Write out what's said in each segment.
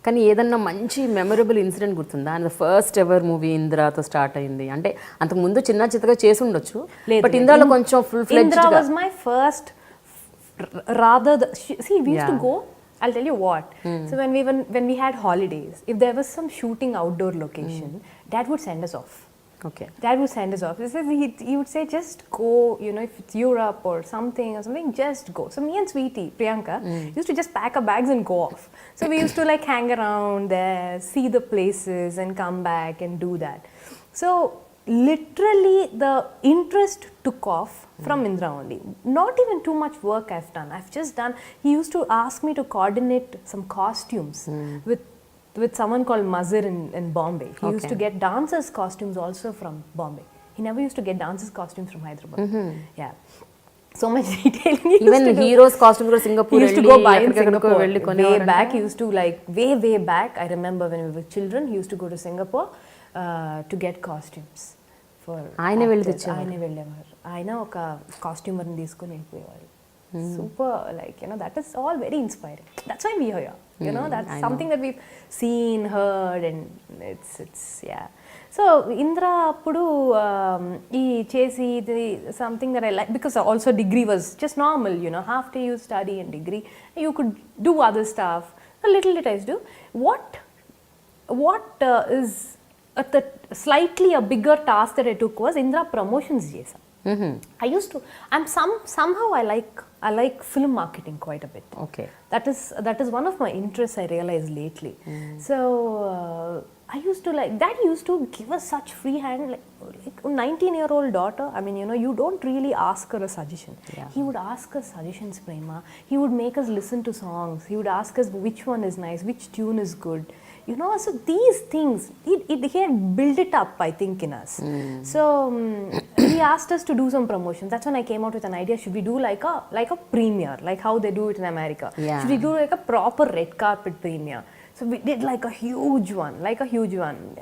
కానీ ఏదన్నా మంచి మెమరబుల్ ఇన్సిడెంట్ గుర్తుందా? అండ్ ఫస్ట్ ఎవర్ మూవీ ఇంద్రాతో స్టార్ట్ అయింది అంటే అంతకు ముందు చిన్న చిత్తగా చేసి ఉండొచ్చు, బట్ ఇంద్రాలో కొంచెం ఫుల్ ఫ్లెడ్జ్డ్ గా. Indra was my first see we used to go, I'll tell you what. So when we had holidays, if there was some shooting outdoor location, Dad would send us off. Okay. Dad would send us off. He would say, just go, you know, if it's Europe or something, just go. So me and Sweetie, Priyanka, used to just pack our bags and go off. So we used to like hang around there, see the places and come back and do that. So literally the interest took off from Indra only. Not even too much work I've done. I've just done, he used to ask me to coordinate some costumes with someone called Mazir in Bombay. He used to get dancers' costumes also from Bombay. He never used to get dancers' costumes from Hyderabad. Yeah. So much detailing. Even heroes' costumes from Singapore. He used to go buy in Singapore. Way back, he used to like, way back, I remember when we were children, he used to go to Singapore to get costumes. ఆయనే వెళ్ళి తెచ్చారు. ఆయనే వెళ్ళేవారు. ఆయన ఒక కాస్ట్యూమర్ని తీసుకొని వెళ్ళిపోయేవారు. Super, like you know, that is all very inspiring. That's why we are here, you know, that's something that we've seen, heard, and it's yeah. So Indra అప్పుడు ఈ చేసి ఇది something that I like, because also degree was just normal, you know, half day you study and degree, you could do other stuff, little lit ice do. What is the slightly a bigger task that I took was Indra promotions chesa. I used to, somehow I like film marketing quite a bit. Okay. That is one of my interests, I realized lately. So I used to like, Dad used to give us such free hand, like a 19-year-old daughter. I mean, you know, you don't really ask her a suggestion. Yeah. He would ask us suggestions, Prema. He would make us listen to songs. He would ask us which one is nice, which tune is good. You know, so these things, he had built it up, I think, in us. So he asked us to do some promotions. That's when I came out with an idea. Should we do like a premiere, like how they do it in America? Yeah. Should we do like a proper red carpet premiere? So we did like a huge one.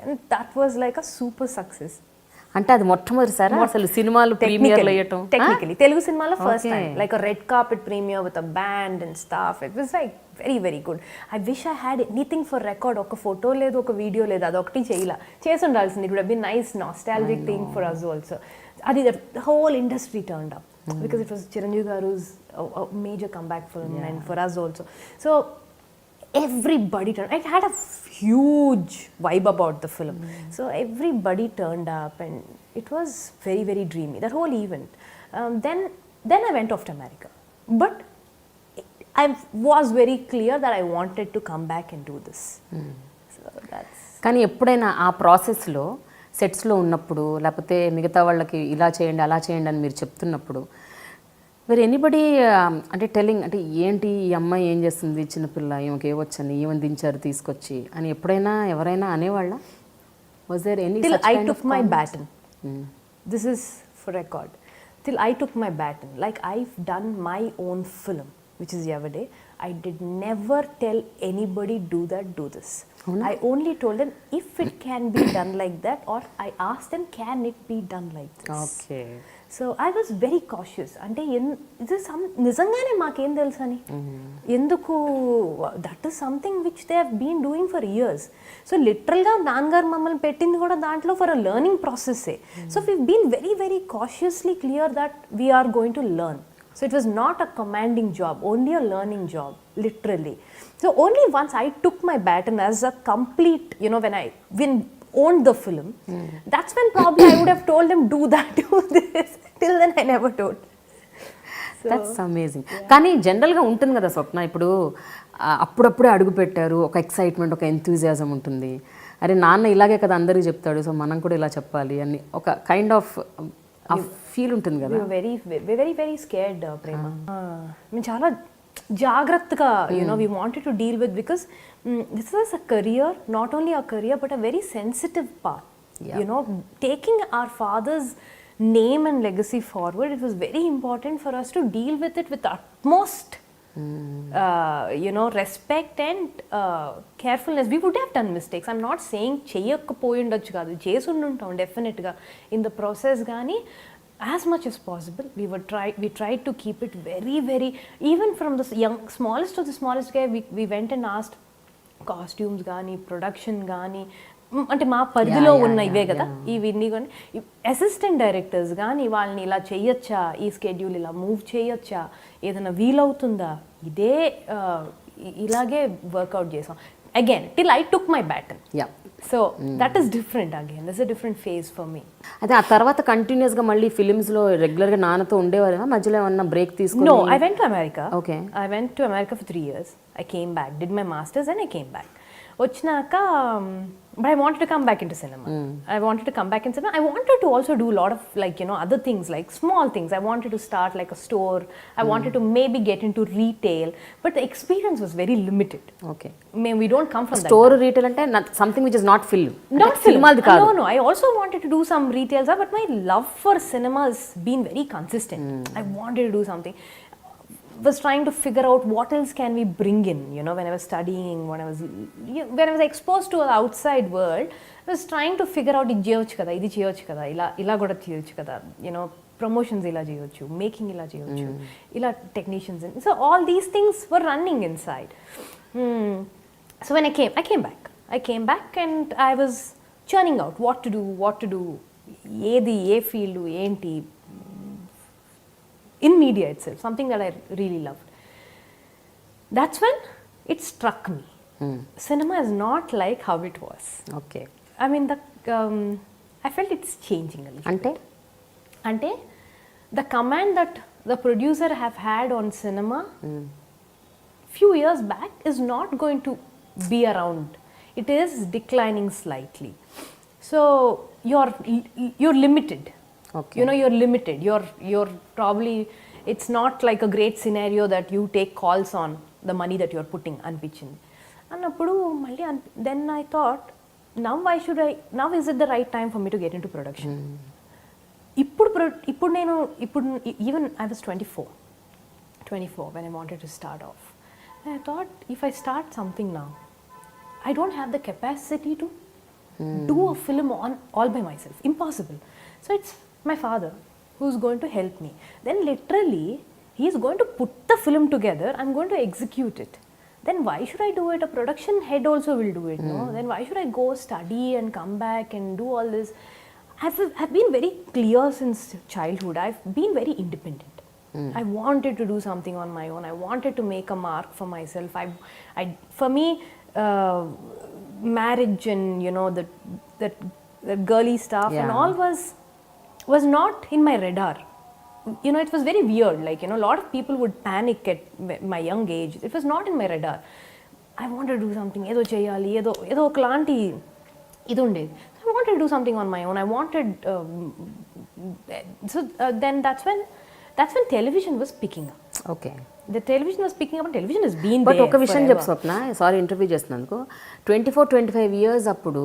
And that was like a super success. అంటే అది మొట్టమొదటిసారి అసలు సినిమాలు ప్రీమియర్లు అయ్యటం? Technically, Telugu cinema first time, like a red carpet premiere with a band and stuff. It was like very, very good. I wish I had anything for record. ఒక photo లేదు, ఒక video లేదు, అదొకటి చేసి ఉండాల్సింది. It would have been nice nostalgic thing for us also. అది the whole industry turned up because it was Chiranjeevi Garu's a major comeback film, and for us also. So everybody turned. It had a huge vibe about the film. So everybody turned up, and it was very, very dreamy, that whole event. Then I went off to America, but I was very clear that I wanted to come back and do this. So that's. కానీ ఎప్పుడైనా ఆ ప్రాసెస్లో సెట్స్లో ఉన్నప్పుడు, లేకపోతే మిగతా వాళ్ళకి ఇలా చేయండి అలా చేయండి అని మీరు చెప్తున్నప్పుడు, మరి ఎనీబడి అంటే టెల్లింగ్, అంటే ఏంటి ఈ అమ్మాయి ఏం చేస్తుంది, చిన్నపిల్ల, ఈమెకి ఏవచ్చని, ఈమెను దించారు తీసుకొచ్చి అని ఎప్పుడైనా ఎవరైనా అనేవాళ్ళ? Was there any? Till I took my baton. This is for record. Till I took my baton, like I've done my own film, which is Yavade. I did never tell anybody do this. I only told them if it can be done like that, or I asked them, can it be done like this? Okay. So I was very cautious. అంటే నిజంగానే మాకేం తెలుసు అని, ఎందుకు, that is something which they have been doing for years. So లిటరల్గా నాన్నగారు మమ్మల్ని పెట్టింది కూడా దాంట్లో ఫర్ అ లెర్నింగ్ ప్రాసెస్సే. So we been very, very cautiously clear that we are going to learn. So it was not a commanding job, only a learning job, literally. So only once I took my baton as a complete, you know, when I owned the film, that's when probably I would have told them do that, do this. Till then I never told. That's amazing. కానీ జనరల్గా ఉంటుంది కదా స్వప్న, ఇప్పుడు అప్పుడప్పుడే అడుగు పెట్టారు, ఒక excitement, ఒక ఎంతూజియాజం ఉంటుంది. అరే నాన్న ఇలాగే కదా అందరికీ చెప్తాడు, సో మనం కూడా ఇలా చెప్పాలి అని ఒక కైండ్ ఆఫ్ ఫీల్ ఉంటుంది కదా. Very very very scared Prema. మేము చాలా జాగ్రత్తగా, you know, we wanted to deal with, because this was a career, not only a career but a very sensitive part. You know, taking our father's name and legacy forward, it was very important for us to deal with it with utmost you know, respect and carefulness. We would have done mistakes. I'm not saying cheyakkapoyundochu kaadu, chesunduntam definitely ga in the process, gaani as much as possible we tried to keep it very, very, even from the smallest to the smallest guy, we went and asked, costumes కానీ production కానీ అంటే మా పరిధిలో ఉన్న ఇవే కదా ఇవన్నీ కానీ అసిస్టెంట్ డైరెక్టర్స్ కానీ వాళ్ళని ఇలా చేయొచ్చా, ఈ స్కెడ్యూల్ ఇలా మూవ్ చేయొచ్చా, ఏదైనా వీలవుతుందా, ఇదే ఇలాగే వర్కౌట్ చేసాం again till I took my baton. So that is different again, that's a different phase for me. అదే ఆ తర్వాత కంటిన్యూస్గా మళ్ళీ ఫిలిమ్స్లో రెగ్యులర్గా నాన్నతో ఉండేవారు, మధ్యలో ఏమన్నా బ్రేక్ తీసుకుని? No, I went to America. Okay. I went to America for 3 years. I came back, did my masters and I came back. వచ్చినాక but I wanted to come back into cinema. I wanted to come back in cinema. I wanted to also do a lot of like, you know, other things, like small things. I wanted to start like a store. I wanted to maybe get into retail, but the experience was very limited. Okay. We don't come from store that. Retail ante something which is not film. Not film. No. I also wanted to do some retail stuff, but my love for cinema has been very consistent. I wanted to do something. Was trying to figure out what else can we bring in, you know, when I was studying, when I was exposed to the outside world, I was trying to figure out idi cheyochu kada ila kuda cheyochu kada, you know, promotions ila cheyochu, making ila cheyochu, ila technicians in. So all these things were running inside. So when I came back and I was churning out what to do, A field enti, in media itself, something that I really loved. That's when it struck me. Cinema is not like how it was. Okay. I mean, I felt it's changing a little bit. Ante, the command that the producer have had on cinema few years back is not going to be around. It is declining slightly. So you're limited. Okay. You know, you're limited. You're probably, it's not like a great scenario that you take calls on the money that you're putting anpichinది అన్నప్పుడు మళ్ళీ then I thought, now is it the right time for me to get into production? ఇప్పుడు నేను even I was 24 when I wanted to start off, and I thought, if I start something now, I don't have the capacity to do a film all by myself. Impossible. So it's my father who's going to help me. Then literally he's going to put the film together, I'm going to execute it. Then why should I do it? A production head also will do it, no? Then why should I go study and come back and do all this? I've been very clear since childhood. I've been very independent. I wanted to do something on my own. I wanted to make a mark for myself. For me, marriage and, you know, that girly stuff and all was not in my radar. You know, it was very weird. Like, you know, a lot of people would panic at my young age. It was not in my radar. I wanted to do something. Edo cheyali, edo oklanti idu undedi. I wanted to do something on my own. I wanted. Then that's when television was picking up. Okay. The television was picking up, and television has been but there. ఒక విషయం చెప్పు స్వప్న, sorry interview చేస్తున్నందుకు, 24-25 years అప్పుడు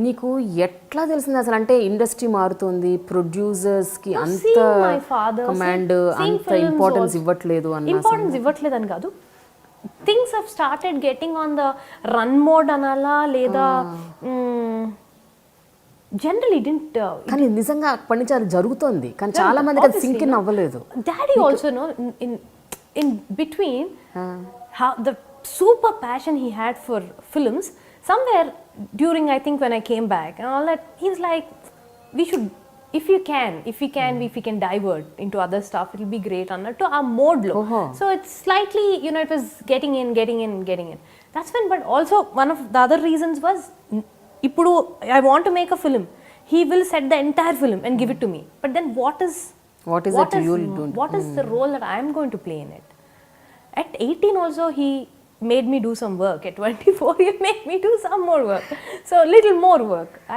నీకు ఎట్లా తెలిసింది అసలు? అంటే ఇండస్ట్రీ మారుతుంది, ప్రొడ్యూసర్స్కి అంత కమాండ్, అంత ఇంపార్టెన్స్ ఇవ్వట్లేదు అని. ఇంపార్టెన్స్ ఇవ్వట్లేదు అని కాదు, things have started getting on the run mode అనాలా, లేదా జనరలీ డింట్. కానీ నిజంగా అప్పటి నుంచి అది జరుగుతుంది, కానీ చాలా మందికి అది సింక్ ఇన్ అవ్వలేదు. Daddy also know in between how the super passion he had for films, somewhere during, I think when I came back and all that, he's like, we should, if we can divert into other stuff, it'll be great annattu our mode lo. So it's slightly, you know, it was getting in. That's when. But also one of the other reasons was, ippudu I want to make a film, he will set the entire film and give it to me, but then what is the role that I am going to play in it? At 18 also he made me do some work. At 24 he made me do some more work. So little more work.